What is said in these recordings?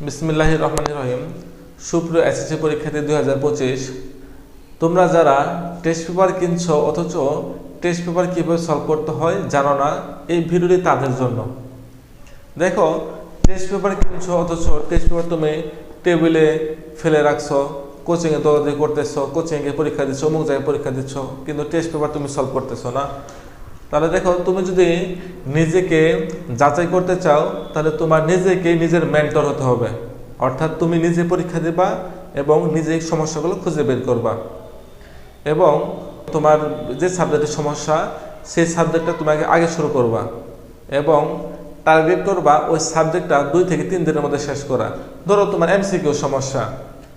বিসমিল্লাহির রহমানির রহিম। সুপ্রিয় এসএসসি পরীক্ষার্থী 2025, তোমরা যারা টেস্ট পেপার কিনছো অথচ টেস্ট পেপার কীভাবে সলভ করতে হয় জানো না, এই ভিডিওটি তাদের জন্য। দেখো, টেস্ট পেপার কিনছো অথচ টেস্ট পেপার তুমি টেবিলে ফেলে রাখছো, কোচিংয়ে দৌড়াদৌড়ি করতেছো, কোচিংয়ে পরীক্ষা দিচ্ছ, অমুক জায়গায় পরীক্ষা দিচ্ছ, কিন্তু টেস্ট পেপার তুমি সলভ করতেছো না। তাহলে দেখো, তুমি যদি নিজেকে যাচাই করতে চাও তাহলে তোমার নিজেকে নিজের মেন্টর হতে হবে। অর্থাৎ তুমি নিজে পরীক্ষা দিবা এবং নিজে সমস্যাগুলো খুঁজে বের করবা এবং তোমার যে সাবজেক্টের সমস্যা সেই সাবজেক্টটা তোমাকে আগে শুরু করবা এবং টার্গেট করবা ওই সাবজেক্টটা 2 থেকে 3 দিনের মধ্যে শেষ করা। ধরো তোমার এমসিকিউ সমস্যা,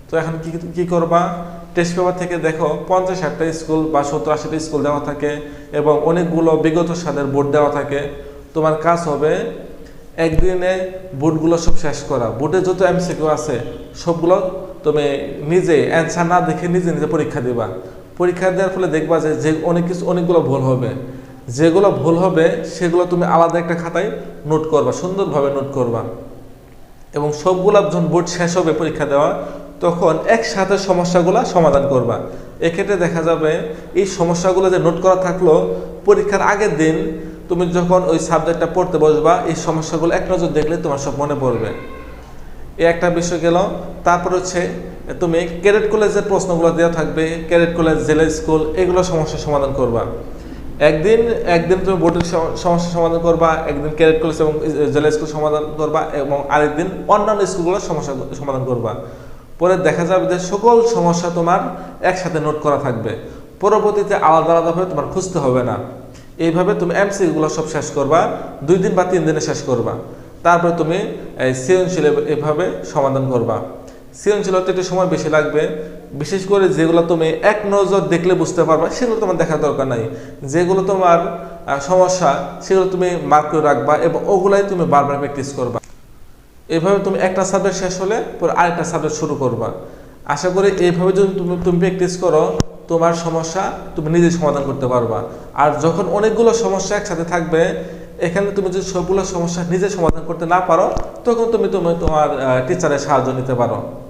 তো এখন কি করবা? টেস্ট পেপার থেকে দেখো 50-60টা স্কুল বা 70-80টা স্কুল দেওয়া থাকে এবং অনেকগুলো বিগত সালের বোর্ড দেওয়া থাকে। তোমার কাজ হবে একদিনে বোর্ডগুলো সব শেষ করা। বোর্ডে যত এমসিকিউ আছে সবগুলো তুমি নিজে অ্যান্সার না দেখে নিজে নিজে পরীক্ষা দিবা। পরীক্ষা দেওয়ার ফলে দেখবা যে অনেকগুলো ভুল হবে। যেগুলো ভুল হবে সেগুলো তুমি আলাদা একটা খাতায় নোট করবা, সুন্দরভাবে নোট করবা এবং সবগুলো যখন বোর্ড শেষ হবে পরীক্ষা দেওয়া তখন একসাথে সমস্যাগুলো সমাধান করবা। এক্ষেত্রে দেখা যাবে এই সমস্যাগুলো যে নোট করা থাকলো, পরীক্ষার আগের দিন তুমি যখন ওই সাবজেক্টটা পড়তে বসবা এই সমস্যাগুলো এক নজর দেখলে তোমার সব মনে পড়বে। এই একটা বিষয় গেল। তারপর হচ্ছে তুমি ক্যাডেট কলেজের প্রশ্নগুলো দেওয়া থাকবে, ক্যাডেট কলেজ, জেলা স্কুল, এগুলো সমস্যার সমাধান করবা। একদিন তুমি বোর্ডের সমস্যা সমাধান করবা, একদিন ক্যাডেট কলেজ এবং জেলা স্কুল সমাধান করবা এবং আরেকদিন অন্যান্য স্কুলগুলোর সমস্যা সমাধান করবা। পরে দেখা যাবে যে সকল সমস্যা তোমার একসাথে নোট করা থাকবে। পরবর্তীতে আলাদা আলাদাভাবে তোমার খুঁজতে হবে না। এইভাবে তুমি এমসিকিউগুলো সব শেষ করবা, 2 দিন বা 3 দিনে শেষ করবা। তারপরে তুমি সৃজনশীল এভাবে সমাধান করবা। সৃজনশীলতে একটু সময় বেশি লাগবে, বিশেষ করে যেগুলো তুমি এক নজর দেখলে বুঝতে পারবা সেগুলো তোমার দেখার দরকার নাই। যেগুলো তোমার সমস্যা সেগুলো তুমি মার্ক করে রাখবা এবং ওগুলাই তুমি বারবার প্র্যাকটিস করবা। এইভাবে তুমি একটা সাবজেক্ট শেষ হলে পরে আরেকটা সাবজেক্ট শুরু করবা। আশা করি এইভাবে যদি তুমি প্র্যাকটিস করো তোমার সমস্যা তুমি নিজে সমাধান করতে পারবা। আর যখন অনেকগুলো সমস্যা একসাথে থাকবে, এখানে তুমি যদি সবগুলো সমস্যা নিজে সমাধান করতে না পারো তখন তুমি তোমার টিচারের সাহায্য নিতে পারো।